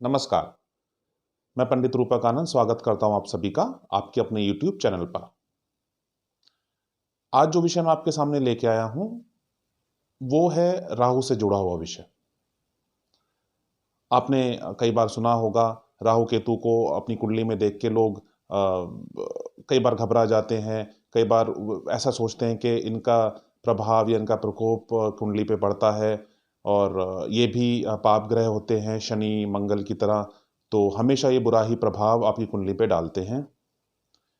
नमस्कार। मैं पंडित रूपक आनंद स्वागत करता हूं आप सभी का आपके अपने YouTube चैनल पर। आज जो विषय मैं आपके सामने लेके आया हूं वो है राहु से जुड़ा हुआ विषय। आपने कई बार सुना होगा राहु केतु को अपनी कुंडली में देख के लोग कई बार घबरा जाते हैं। कई बार ऐसा सोचते हैं कि इनका प्रभाव या इनका प्रकोप कुंडली पे पड़ता है और ये भी पाप ग्रह होते हैं शनि मंगल की तरह, तो हमेशा ये बुरा ही प्रभाव आपकी कुंडली पे डालते हैं।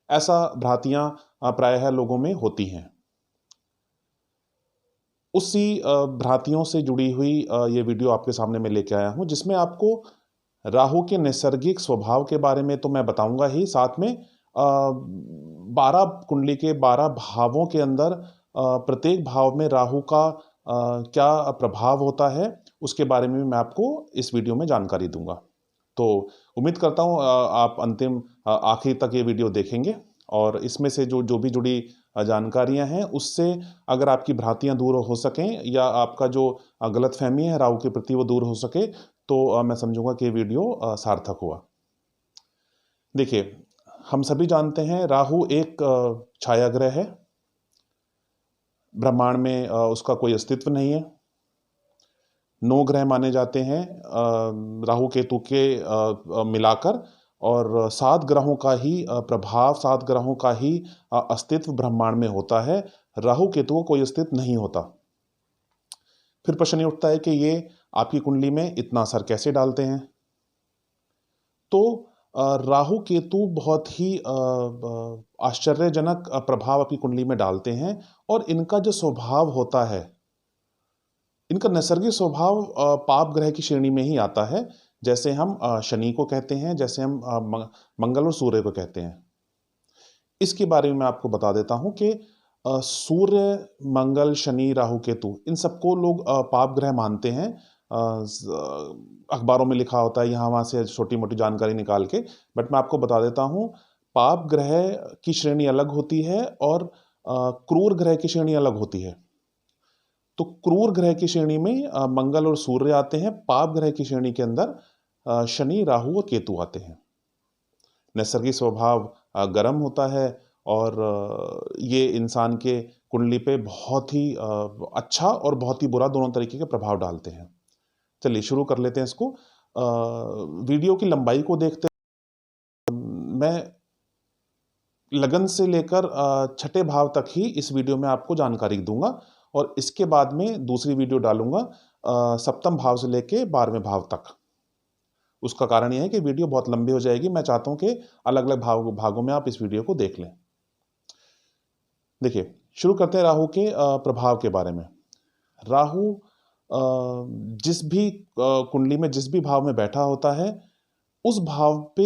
ऐसा भ्रांतियां प्रायः लोगों में होती हैं। उसी भ्रांतियों से जुड़ी हुई ये वीडियो आपके सामने मैं लेके आया हूं, जिसमें आपको राहु के नैसर्गिक स्वभाव के बारे में तो मैं बताऊंगा ही, साथ में 12 कुंडली के 12 भावों के अंदर प्रत्येक भाव में राहु का क्या प्रभाव होता है उसके बारे में भी मैं आपको इस वीडियो में जानकारी दूंगा। तो उम्मीद करता हूं आप अंतिम आखिर तक ये वीडियो देखेंगे और इसमें से जो जो भी जुड़ी जानकारियां हैं उससे अगर आपकी भ्रांतियां दूर हो सकें या आपका जो गलतफहमी है राहु के प्रति वो दूर हो सके, तो मैं समझूंगा कि ये वीडियो सार्थक हुआ। देखिए, हम सभी जानते हैं राहु एक छाया ग्रह है। ब्रह्मांड में उसका कोई अस्तित्व नहीं है। 9 ग्रह माने जाते हैं राहु केतु के मिलाकर, और 7 ग्रहों का ही प्रभाव, 7 ग्रहों का ही अस्तित्व ब्रह्मांड में होता है। राहु केतु को कोई अस्तित्व नहीं होता। फिर प्रश्न ये उठता है कि ये आपकी कुंडली में इतना असर कैसे डालते हैं। तो राहु केतु बहुत ही आश्चर्यजनक प्रभाव आपकी कुंडली में डालते हैं और इनका जो स्वभाव होता है, इनका नैसर्गिक स्वभाव पाप ग्रह की श्रेणी में ही आता है। जैसे हम शनि को कहते हैं, जैसे हम मंगल और सूर्य को कहते हैं। इसके बारे में मैं आपको बता देता हूं कि सूर्य मंगल शनि राहु केतु इन सबको लोग पाप ग्रह मानते हैं। अखबारों में लिखा होता है यहाँ वहाँ से छोटी मोटी जानकारी निकाल के, बट मैं आपको बता देता हूँ पाप ग्रह की श्रेणी अलग होती है और क्रूर ग्रह की श्रेणी अलग होती है। तो क्रूर ग्रह की श्रेणी में मंगल और सूर्य आते हैं। पाप ग्रह की श्रेणी के अंदर शनि राहु और केतु आते हैं। नैसर्गिक स्वभाव गर्म होता है और ये इंसान के कुंडली पे बहुत ही अच्छा और बहुत ही बुरा दोनों तरीके के प्रभाव डालते हैं। चलिए शुरू कर लेते हैं इसको। वीडियो की लंबाई को देखते मैं लगन से लेकर छठे भाव तक ही इस वीडियो में आपको जानकारी दूंगा और इसके बाद में दूसरी वीडियो डालूंगा सप्तम भाव से लेकर 12वें भाव तक। उसका कारण यह है कि वीडियो बहुत लंबी हो जाएगी। मैं चाहता हूं कि अलग अलग भागों में आप इस वीडियो को देख लें। देखिए, शुरू करते हैं राहु के प्रभाव के बारे में। राहु जिस भी कुंडली में जिस भी भाव में बैठा होता है उस भाव पे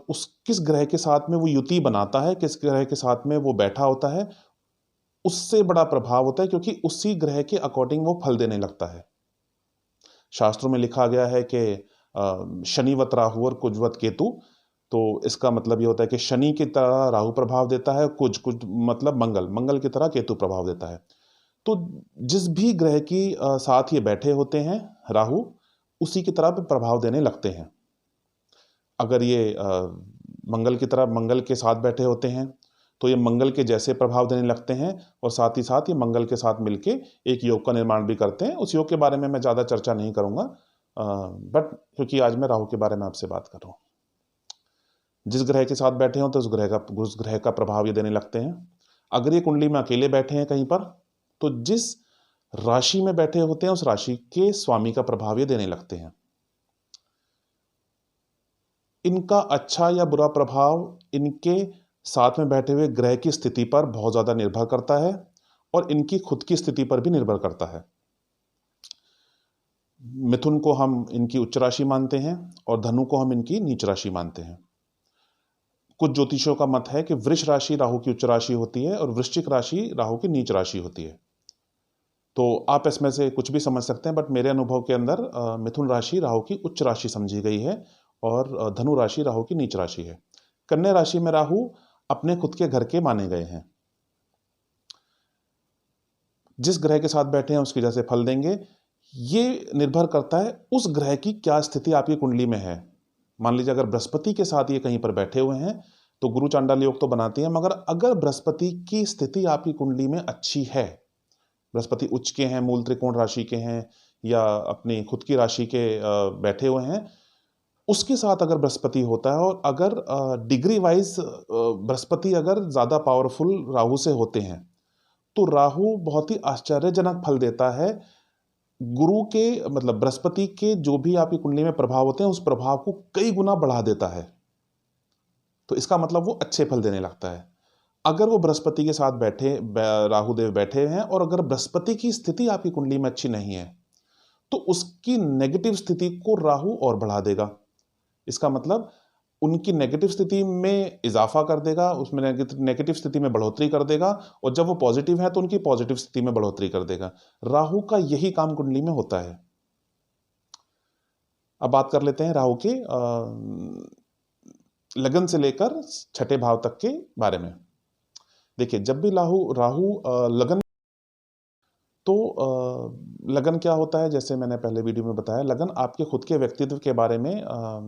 उस किस ग्रह के साथ में वो युति बनाता है, किस ग्रह के साथ में वो बैठा होता है, उससे बड़ा प्रभाव होता है, क्योंकि उसी ग्रह के अकॉर्डिंग वो फल देने लगता है। शास्त्रों में लिखा गया है कि शनिवत राहु और कुजवत केतु। तो इसका मतलब ये होता है कि शनि की तरह राहु प्रभाव देता है, कुज कुज मतलब मंगल की तरह केतु प्रभाव देता है। तो जिस भी ग्रह की साथ ये बैठे होते हैं राहु, उसी की तरह प्रभाव देने लगते हैं। अगर ये मंगल की तरह मंगल के साथ बैठे होते हैं तो ये मंगल के जैसे प्रभाव देने लगते हैं और साथ ही साथ ये मंगल के साथ मिलके एक योग का निर्माण भी करते हैं। उस योग के बारे में मैं ज़्यादा चर्चा नहीं करूंगा, बट क्योंकि आज मैं राहु के बारे में आपसे बात कर रहा हूँ। जिस ग्रह के साथ बैठे हो तो उस ग्रह का प्रभाव ये देने लगते हैं। अगर ये कुंडली में अकेले बैठे हैं कहीं पर, तो जिस राशि में बैठे होते हैं उस राशि के स्वामी का प्रभाव ये देने लगते हैं। इनका अच्छा या बुरा प्रभाव इनके साथ में बैठे हुए ग्रह की स्थिति पर बहुत ज्यादा निर्भर करता है और इनकी खुद की स्थिति पर भी निर्भर करता है। मिथुन को हम इनकी उच्च राशि मानते हैं और धनु को हम इनकी नीच राशि मानते हैं। कुछ ज्योतिषों का मत है कि वृष राशि राहु की उच्च राशि होती है और वृश्चिक राशि राहु की नीच राशि होती है। तो आप इसमें से कुछ भी समझ सकते हैं, बट मेरे अनुभव के अंदर मिथुन राशि राहु की उच्च राशि समझी गई है और धनु राशि राहु की नीच राशि है। कन्या राशि में राहु अपने खुद के घर के माने गए हैं। जिस ग्रह के साथ बैठे हैं उसके जैसे फल देंगे। ये निर्भर करता है उस ग्रह की क्या स्थिति आपकी कुंडली में है। मान लीजिए अगर बृहस्पति के साथ ये कहीं पर बैठे हुए हैं तो गुरु चांडाल योग तो बनाते हैं, मगर अगर बृहस्पति की स्थिति आपकी कुंडली में अच्छी है, बृहस्पति उच्च के हैं, मूल त्रिकोण राशि के हैं, या अपनी खुद की राशि के बैठे हुए हैं, उसके साथ अगर बृहस्पति होता है और अगर डिग्री वाइज बृहस्पति अगर ज़्यादा पावरफुल राहु से होते हैं, तो राहु बहुत ही आश्चर्यजनक फल देता है। गुरु के मतलब बृहस्पति के जो भी आपकी कुंडली में प्रभाव होते हैं उस प्रभाव को कई गुना बढ़ा देता है। तो इसका मतलब वो अच्छे फल देने लगता है। अगर वो बृहस्पति के साथ राहु देव बैठे हैं और अगर बृहस्पति की स्थिति आपकी कुंडली में अच्छी नहीं है तो उसकी नेगेटिव स्थिति को राहु और बढ़ा देगा। इसका मतलब उनकी नेगेटिव स्थिति में इजाफा कर देगा, उसमें नेगेटिव स्थिति में बढ़ोतरी कर देगा, और जब वो पॉजिटिव है तो उनकी पॉजिटिव स्थिति में बढ़ोतरी कर देगा। राहु का यही काम कुंडली में होता है। अब बात कर लेते हैं राहु के लगन से लेकर छठे भाव तक के बारे में। देखिए, जब भी राहु लगन, तो लगन क्या होता है, जैसे मैंने पहले वीडियो में बताया, लगन आपके खुद के व्यक्तित्व के बारे में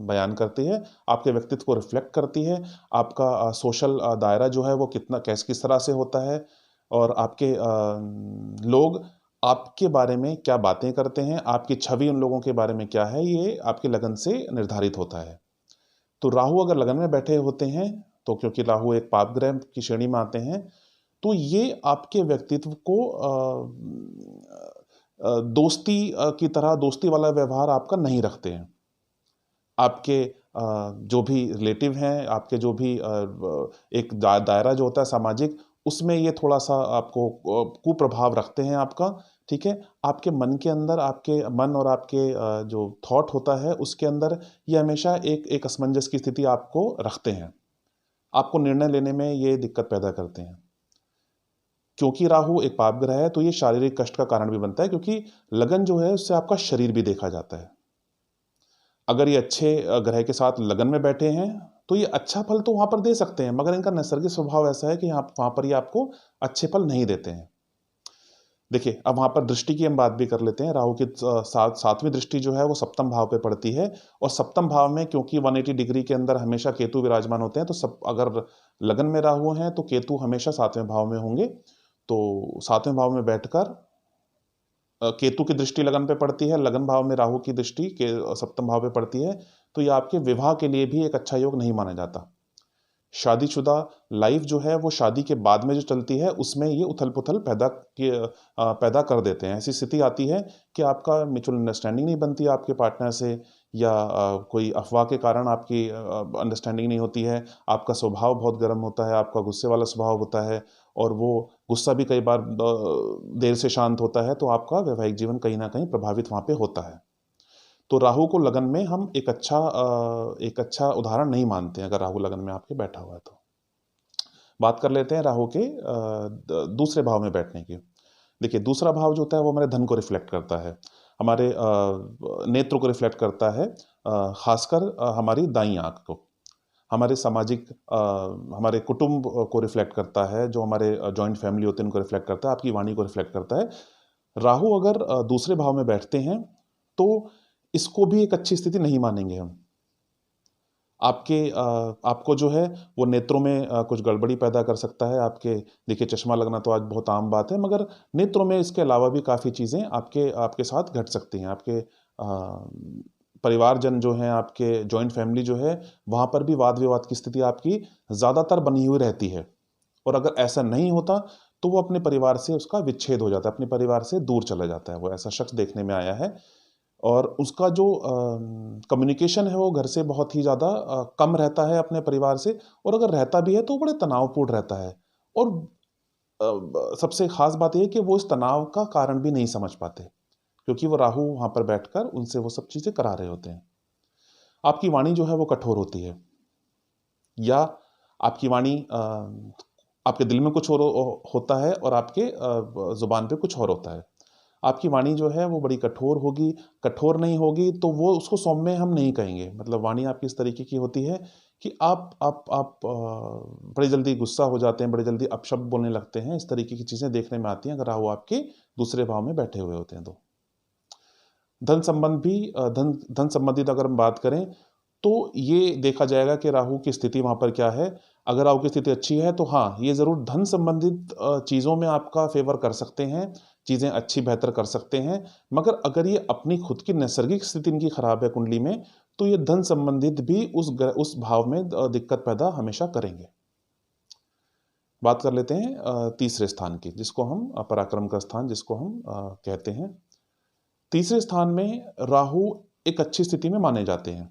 बयान करती है, आपके व्यक्तित्व को रिफ्लेक्ट करती है। आपका सोशल दायरा जो है वो किस तरह से होता है, और आपके लोग आपके बारे में क्या बातें करते हैं, आपकी छवि उन लोगों के बारे में क्या है, ये आपके लगन से निर्धारित होता है। तो राहु अगर लगन में बैठे होते हैं, तो क्योंकि राहु एक पाप ग्रह की श्रेणी में आते हैं, तो ये आपके व्यक्तित्व को दोस्ती की तरह, दोस्ती वाला व्यवहार आपका नहीं रखते हैं। आपके जो भी रिलेटिव हैं, आपके जो भी एक दायरा जो होता है सामाजिक, उसमें ये थोड़ा सा आपको कुप्रभाव रखते हैं आपका। ठीक है, आपके मन के अंदर, आपके मन और आपके जो थॉट होता है उसके अंदर ये हमेशा एक असमंजस की स्थिति आपको रखते हैं। आपको निर्णय लेने में ये दिक्कत पैदा करते हैं। क्योंकि राहु एक पाप ग्रह है तो ये शारीरिक कष्ट का कारण भी बनता है, क्योंकि लगन जो है उससे आपका शरीर भी देखा जाता है। अगर ये अच्छे ग्रह के साथ लगन में बैठे हैं तो ये अच्छा फल तो वहां पर दे सकते हैं, मगर इनका नैसर्गिक स्वभाव ऐसा है कि वहां पर ये आपको अच्छे फल नहीं देते हैं। देखिए, अब वहां पर दृष्टि की हम बात भी कर लेते हैं। राहु की सातवीं दृष्टि जो है वो सप्तम भाव पे पड़ती है, और सप्तम भाव में क्योंकि 180 डिग्री के अंदर हमेशा केतु विराजमान होते हैं, तो अगर लगन में राहु हैं तो केतु हमेशा सातवें भाव में होंगे। तो सातवें भाव में बैठकर केतु की दृष्टि लगन पे पड़ती है, लगन भाव में राहु की दृष्टि के सप्तम भाव पे पड़ती है, तो ये आपके विवाह के लिए भी एक अच्छा योग नहीं माना जाता। शादीशुदा लाइफ जो है वो शादी के बाद में जो चलती है उसमें ये उथल पुथल पैदा कर देते हैं। ऐसी स्थिति आती है कि आपका म्यूचुअल अंडरस्टैंडिंग नहीं बनती आपके पार्टनर से, या कोई अफवाह के कारण आपकी अंडरस्टैंडिंग नहीं होती है। आपका स्वभाव बहुत गर्म होता है, आपका गुस्से वाला स्वभाव होता है, और वो गुस्सा भी कई बार देर से शांत होता है, तो आपका वैवाहिक जीवन कहीं ना कहीं प्रभावित वहाँ पे होता है। तो राहु को लगन में हम एक अच्छा उदाहरण नहीं मानते हैं, अगर राहु लगन में आपके बैठा हुआ है तो। बात कर लेते हैं राहु के दूसरे भाव में बैठने की। देखिए, दूसरा भाव जो होता है वो हमारे धन को रिफ्लेक्ट करता है, हमारे नेत्र को रिफ्लेक्ट करता है, खासकर हमारी दाईं आंख को, हमारे सामाजिक हमारे कुटुंब को रिफ्लेक्ट करता है, जो हमारे जॉइंट फैमिली होते हैं उनको रिफ्लेक्ट करता है, आपकी वाणी को रिफ्लेक्ट करता है। राहु अगर दूसरे भाव में बैठते हैं तो इसको भी एक अच्छी स्थिति नहीं मानेंगे हम। आपको जो है वो नेत्रों में कुछ गड़बड़ी पैदा कर सकता है। देखिए, चश्मा लगना तो आज बहुत आम बात है, मगर नेत्रों में इसके अलावा भी काफ़ी चीज़ें आपके साथ घट सकती हैं। आपके परिवारजन जो हैं, आपके जॉइंट फैमिली जो है, वहाँ पर भी वाद विवाद की स्थिति आपकी ज़्यादातर बनी हुई रहती है, और अगर ऐसा नहीं होता तो वो अपने परिवार से उसका विच्छेद हो जाता है, अपने परिवार से दूर चला जाता है। वो ऐसा शख्स देखने में आया है, और उसका जो कम्युनिकेशन है वो घर से बहुत ही ज़्यादा कम रहता है अपने परिवार से, और अगर रहता भी है तो बड़े तनावपूर्ण रहता है। और सबसे ख़ास बात यह है कि वो इस तनाव का कारण भी नहीं समझ पाते, क्योंकि वो राहु वहाँ पर बैठकर उनसे वो सब चीज़ें करा रहे होते हैं। आपकी वाणी जो है वो कठोर होती है, या आपकी वाणी आपके दिल में कुछ और होता है और आपके ज़ुबान पे कुछ और होता है। आपकी वाणी जो है वो बड़ी कठोर होगी। कठोर नहीं होगी तो वो उसको सौम्य हम नहीं कहेंगे। मतलब वाणी आपकी इस तरीके की होती है कि आप बड़ी जल्दी गुस्सा हो जाते हैं, बड़ी जल्दी अपशब्द बोलने लगते हैं। इस तरीके की चीज़ें देखने में आती हैं अगर राहु आपके दूसरे भाव में बैठे हुए होते हैं तो। धन संबंध भी धन संबंधित अगर हम बात करें तो ये देखा जाएगा कि राहु की स्थिति वहाँ पर क्या है। अगर राहु की स्थिति अच्छी है तो हाँ, ये ज़रूर धन संबंधित चीज़ों में आपका फेवर कर सकते हैं, चीज़ें अच्छी बेहतर कर सकते हैं। मगर अगर ये अपनी खुद की नैसर्गिक स्थिति इनकी खराब है कुंडली में, तो ये धन संबंधित भी उस भाव में दिक्कत पैदा हमेशा करेंगे। बात कर लेते हैं तीसरे स्थान की, जिसको हम पराक्रम का स्थान जिसको हम कहते हैं। तीसरे स्थान में राहु एक अच्छी स्थिति में माने जाते हैं।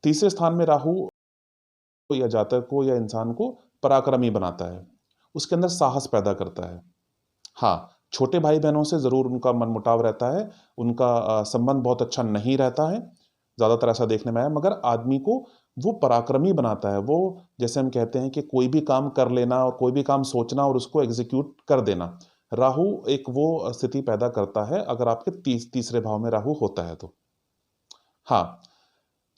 तीसरे स्थान में राहु या जातक को या इंसान को पराक्रमी बनाता है, उसके अंदर साहस पैदा करता है। हाँ, छोटे भाई बहनों से ज़रूर उनका मनमुटाव रहता है, उनका संबंध बहुत अच्छा नहीं रहता है, ज़्यादातर ऐसा देखने में आया। मगर आदमी को वो पराक्रमी बनाता है। वो जैसे हम कहते हैं कि कोई भी काम कर लेना और कोई भी काम सोचना और उसको एग्जीक्यूट कर देना, राहु एक वो स्थिति पैदा करता है अगर आपके तीसरे भाव में राहु होता है तो। हाँ,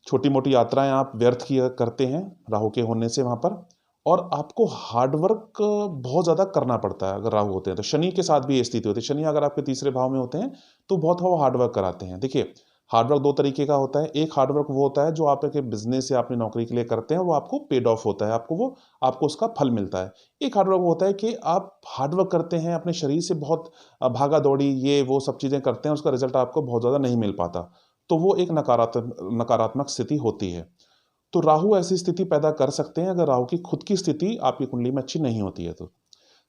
छोटी मोटी यात्राएं आप व्यर्थ किया करते हैं राहु के होने से वहाँ पर, और आपको हार्डवर्क बहुत ज़्यादा करना पड़ता है अगर राहु होते हैं तो। शनि के साथ भी ये स्थिति होती है। शनि अगर आपके तीसरे भाव में होते हैं तो बहुत वो हार्डवर्क कराते हैं। देखिए, हार्डवर्क दो तरीके का होता है। एक हार्डवर्क वो होता है जो आप एक बिजनेस या अपनी नौकरी के लिए करते हैं, वो आपको पेड ऑफ होता है, आपको उसका फल मिलता है। एक हार्डवर्क वो होता है कि आप हार्डवर्क करते हैं, अपने शरीर से बहुत भागा दौड़ी ये वो सब चीज़ें करते हैं, उसका रिजल्ट आपको बहुत ज़्यादा नहीं मिल पाता, तो वो एक नकारात्मक स्थिति होती है। तो राहु ऐसी स्थिति पैदा कर सकते हैं अगर राहु की खुद की स्थिति आपकी कुंडली में अच्छी नहीं होती है तो।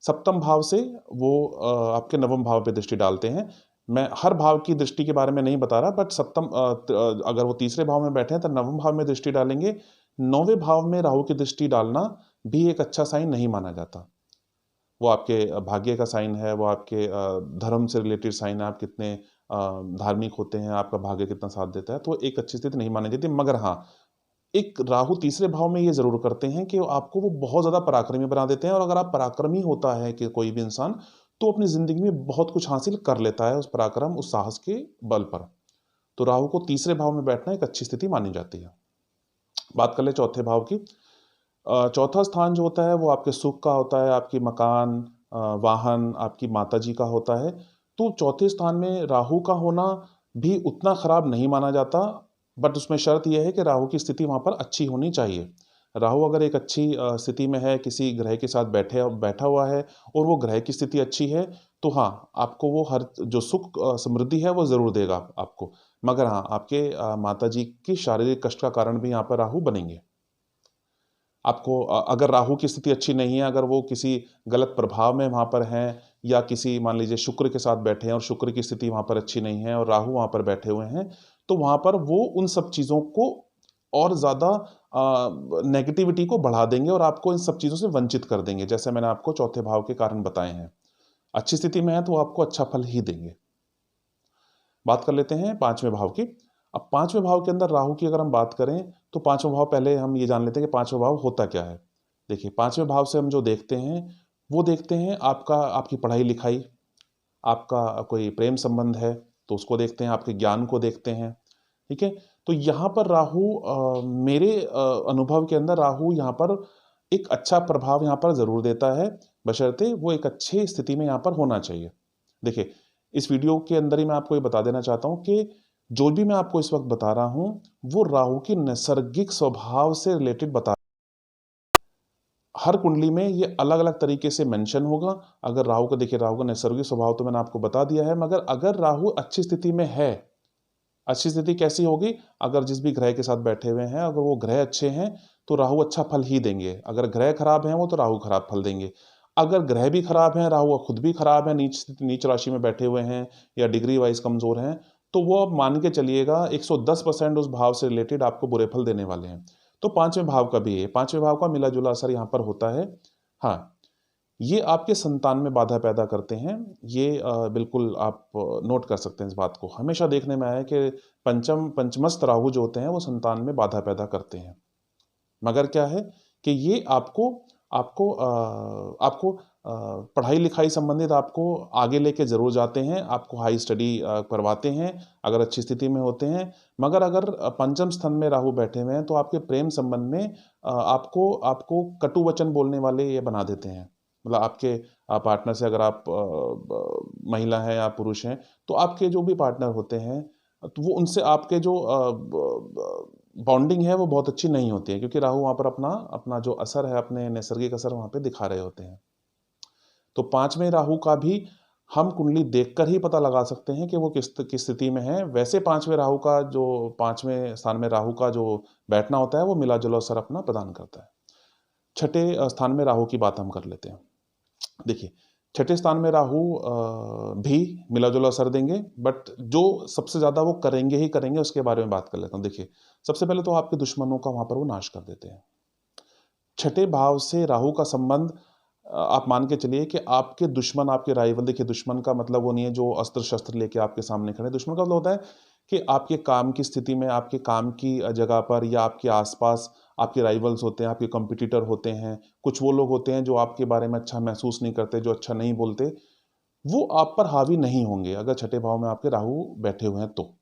सप्तम भाव से वो आपके नवम भाव पे दृष्टि डालते हैं। मैं हर भाव की दृष्टि के बारे में नहीं बता रहा, बट अगर वो तीसरे भाव में बैठे हैं तो नवम भाव में दृष्टि डालेंगे। नौवें भाव में राहु की दृष्टि डालना भी एक अच्छा साइन नहीं माना जाता। वो आपके भाग्य का साइन है, वो आपके धर्म से रिलेटेड साइन है, आप कितने धार्मिक होते हैं, आपका भाग्य कितना साथ देता है, तो एक अच्छी स्थिति नहीं मानी जाती। मगर हाँ, एक राहु तीसरे भाव में ये जरूर करते हैं कि आपको वो बहुत ज्यादा पराक्रमी बना देते हैं, और अगर आप पराक्रमी होता है कि कोई भी इंसान, तो अपनी जिंदगी में बहुत कुछ हासिल कर लेता है उस पराक्रम उस साहस के बल पर। तो राहु को तीसरे भाव में बैठना एक अच्छी स्थिति मानी जाती है। बात कर ले चौथे भाव की। चौथा स्थान जो होता है वो आपके सुख का होता है, आपकी मकान, वाहन, आपकी माता जी का होता है। तो चौथे स्थान में राहु का होना भी उतना खराब नहीं माना जाता, बट उसमें शर्त यह है कि राहु की स्थिति वहाँ पर अच्छी होनी चाहिए। राहु अगर एक अच्छी स्थिति में है, किसी ग्रह के साथ बैठा हुआ है और वो ग्रह की स्थिति अच्छी है, तो हाँ, आपको वो हर जो सुख समृद्धि है वो ज़रूर देगा आपको। मगर हाँ, आपके माता जी की शारीरिक कष्ट का कारण भी यहाँ पर राहु बनेंगे। आपको अगर राहु की स्थिति अच्छी नहीं है, अगर वो किसी गलत प्रभाव में वहाँ पर हैं, या किसी मान लीजिए शुक्र के साथ बैठे हैं और शुक्र की स्थिति वहाँ पर अच्छी नहीं है और राहु वहाँ पर बैठे हुए हैं, तो वहाँ पर वो उन सब चीज़ों को और ज़्यादा नेगेटिविटी को बढ़ा देंगे और आपको इन सब चीज़ों से वंचित कर देंगे, जैसे मैंने आपको चौथे भाव के कारण बताए हैं। अच्छी स्थिति में है तो आपको अच्छा फल ही देंगे। बात कर लेते हैं पांचवें भाव की। अब पांचवें भाव के अंदर राहु की अगर हम बात करें तो पांचवें भाव, पहले हम ये जान लेते हैं कि पांचवें भाव होता क्या है। देखिए, पांचवें भाव से हम जो देखते हैं वो देखते हैं आपकी पढ़ाई लिखाई, आपका कोई प्रेम संबंध है तो उसको देखते हैं, आपके ज्ञान को देखते हैं। ठीक है, तो यहाँ पर राहु मेरे अनुभव के अंदर राहु यहाँ पर एक अच्छा प्रभाव यहाँ पर जरूर देता है, बशर्ते वो एक अच्छी स्थिति में यहाँ पर होना चाहिए। देखिए, इस वीडियो के अंदर ही मैं आपको ये बता देना चाहता हूँ कि जो भी मैं आपको इस वक्त बता रहा हूँ वो राहु की नैसर्गिक स्वभाव से रिलेटेड बता, हर कुंडली में ये अलग अलग तरीके से मेंशन होगा। अगर राहु को देखिए, राहु का नैसर्गिक स्वभाव तो मैंने आपको बता दिया है, मगर अगर राहु अच्छी स्थिति में है, अच्छी स्थिति कैसी होगी, अगर जिस भी ग्रह के साथ बैठे हुए हैं अगर वो ग्रह अच्छे हैं तो राहु अच्छा फल ही देंगे। अगर ग्रह खराब हैं वो तो राहु खराब फल देंगे। अगर ग्रह भी खराब हैं, राहु खुद भी खराब है, नीच राशि में बैठे हुए हैं या डिग्री वाइज कमजोर हैं, तो वो अब मान के चलिएगा 110% उस भाव से रिलेटेड आपको बुरे फल देने वाले हैं। तो पांचवें भाव का भी है, पांचवें भाव का मिला जुला असर यहाँ पर होता है। हाँ, ये आपके संतान में बाधा पैदा करते हैं, ये बिल्कुल आप नोट कर सकते हैं इस बात को। हमेशा देखने में आया है कि पंचमस्त राहु जो होते हैं वो संतान में बाधा पैदा करते हैं। मगर क्या है कि ये आपको आपको आपको पढ़ाई लिखाई संबंधित आपको आगे लेके जरूर जाते हैं, आपको हाई स्टडी करवाते हैं अगर अच्छी स्थिति में होते हैं। मगर अगर पंचम स्थान में राहु बैठे हुए हैं तो आपके प्रेम संबंध में आपको कटु वचन बोलने वाले ये बना देते हैं। मतलब आपके पार्टनर से, अगर आप महिला हैं या पुरुष हैं, तो आपके जो भी पार्टनर होते हैं तो वो उनसे आपके जो बॉन्डिंग है वो बहुत अच्छी नहीं होती है, क्योंकि राहु वहाँ पर अपना अपना जो असर है, अपने नैसर्गिक असर वहाँ पे दिखा रहे होते हैं। तो 5वें राहु का भी हम कुंडली देखकर ही पता लगा सकते हैं कि वो किस स्थिति में है। वैसे 5वें राहु का जो 5वें स्थान में राहु का जो बैठना होता है वो मिला जुला असर अपना प्रदान करता है। छठे स्थान में राहु की बात हम कर लेते हैं। देखिए, छठे स्थान में राहु भी मिला जुला असर देंगे, बट जो सबसे ज़्यादा वो करेंगे ही करेंगे उसके बारे में बात कर लेता हूँ। देखिए, सबसे पहले तो आपके दुश्मनों का वहाँ पर वो नाश कर देते हैं। छठे भाव से राहु का संबंध, आप मान के चलिए कि आपके दुश्मन, आपके राइवल, देखिए दुश्मन का मतलब वो नहीं है जो अस्त्र शस्त्र लेके आपके सामने खड़े। दुश्मन का मतलब होता है कि आपके काम की स्थिति में, आपके काम की जगह पर या आपके आसपास आपके राइवल्स होते हैं, आपके कंपटीटर होते हैं। कुछ वो लोग होते हैं जो आपके बारे में अच्छा महसूस नहीं करते, जो अच्छा नहीं बोलते, वो आप पर हावी नहीं होंगे अगर छठे भाव में आपके राहु बैठे हुए हैं तो।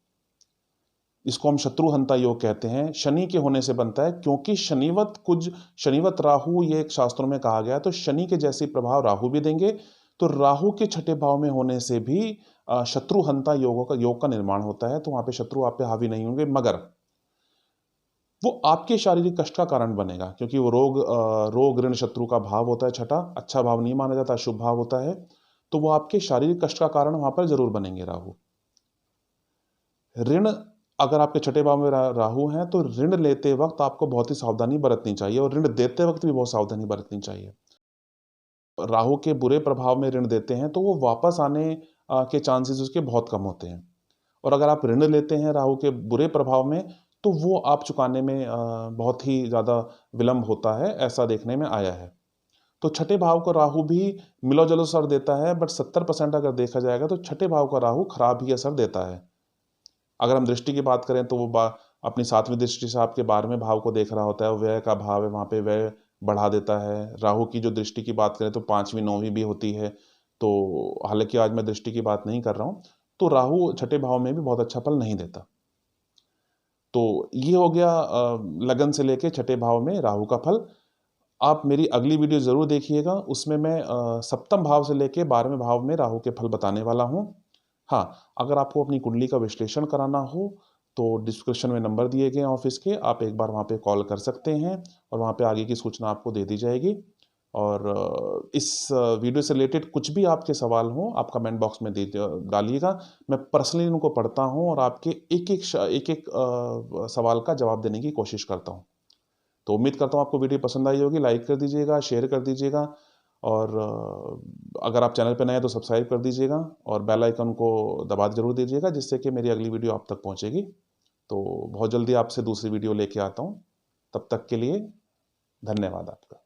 इसको हम शत्रुहंता योग कहते हैं। शनि के होने से बनता है, क्योंकि शनिवत राहु, ये एक शास्त्रों में कहा गया है। तो शनि के जैसे प्रभाव राहु भी देंगे, तो राहु के छठे भाव में होने से भी शत्रुहंता योग का निर्माण होता है। तो वहां पे शत्रु आप पे हावी नहीं होंगे, मगर वो आपके शारीरिक कष्ट का कारण बनेगा, क्योंकि वो रोग ऋण शत्रु का भाव होता है छठा। अच्छा भाव नहीं माना जाता, शुभ भाव होता है। तो वो आपके शारीरिक कष्ट का कारण वहां पर जरूर बनेंगे राहु। ऋण, अगर आपके छठे भाव में राहु हैं तो ऋण लेते वक्त आपको बहुत ही सावधानी बरतनी चाहिए, और ऋण देते वक्त भी बहुत सावधानी बरतनी चाहिए। राहु के बुरे प्रभाव में ऋण देते हैं तो वो वापस आने के चांसेस उसके बहुत कम होते हैं। और अगर आप ऋण लेते हैं राहु के बुरे प्रभाव में, तो वो आप चुकाने में बहुत ही ज़्यादा विलंब होता है, ऐसा देखने में आया है। तो छठे भाव को राहु भी मिलो जुलो असर देता है, बट 70% अगर देखा जाएगा तो छठे भाव का राहु खराब ही असर देता है। अगर हम दृष्टि की बात करें तो वो अपनी 7वीं दृष्टि से आपके 12वें भाव को देख रहा होता है, व्यय का भाव है, वहाँ पे व्यय बढ़ा देता है। राहु की जो दृष्टि की बात करें तो 5वीं 9वीं भी होती है। तो हालांकि आज मैं दृष्टि की बात नहीं कर रहा हूँ। तो राहु छठे भाव में भी बहुत अच्छा फल नहीं देता। तो ये हो गया लगन से लेके छठे भाव में राहु का फल। आप मेरी अगली वीडियो ज़रूर देखिएगा, उसमें मैं सप्तम भाव से लेके 12वें भाव में राहु के फल बताने वाला हूँ। हाँ, अगर आपको अपनी कुंडली का विश्लेषण कराना हो तो डिस्क्रिप्शन में नंबर दिए गए हैं ऑफिस के, आप एक बार वहाँ पे कॉल कर सकते हैं और वहाँ पे आगे की सूचना आपको दे दी जाएगी। और इस वीडियो से रिलेटेड कुछ भी आपके सवाल हों, आप कमेंट बॉक्स में डालिएगा। मैं पर्सनली उनको पढ़ता हूँ और आपके एक एक सवाल का जवाब देने की कोशिश करता हूँ। तो उम्मीद करता हूँ आपको वीडियो पसंद आई होगी। लाइक कर दीजिएगा, शेयर कर दीजिएगा, और अगर आप चैनल पर नए हैं तो सब्सक्राइब कर दीजिएगा और बेल आइकन को दबा जरूर दीजिएगा, जिससे कि मेरी अगली वीडियो आप तक पहुंचेगी। तो बहुत जल्दी आपसे दूसरी वीडियो लेके आता हूं। तब तक के लिए धन्यवाद आपका।